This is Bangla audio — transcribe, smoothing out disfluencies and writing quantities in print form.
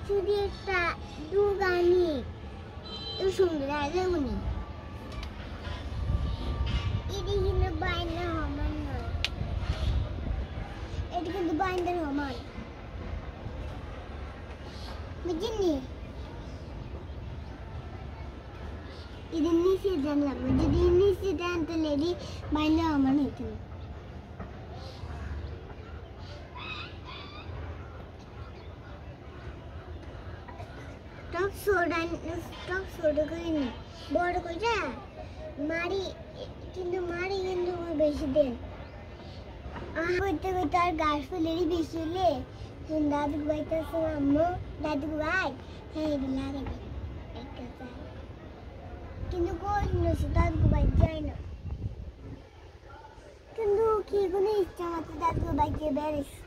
যদি একটা দুগানি সুন্দর আছে উনি এটি কিন্তু বাইন্ডার হমান নয়, এটি কিন্তু বাইন্ডার হমান বুঝিনি। ఇది నీసి దానిలో যদি నీసి దాంతో లేది বাইন্ডার হমান হইতো না। টক সোডা করিনি বড় কইটা মারি কিন্তু বেশি দেন করতে করতে আর গাছ ফুলেরই বেশি হলে দাদু বাইতেছে আম্মু দাদু ভাই হ্যাঁ এটা লাগাবে একটা চাই কিন্তু কোন দাদু ভাই যায় না কিন্তু কি কোনো ইচ্ছা মতো দাদু ভাইকে বেড়েছে।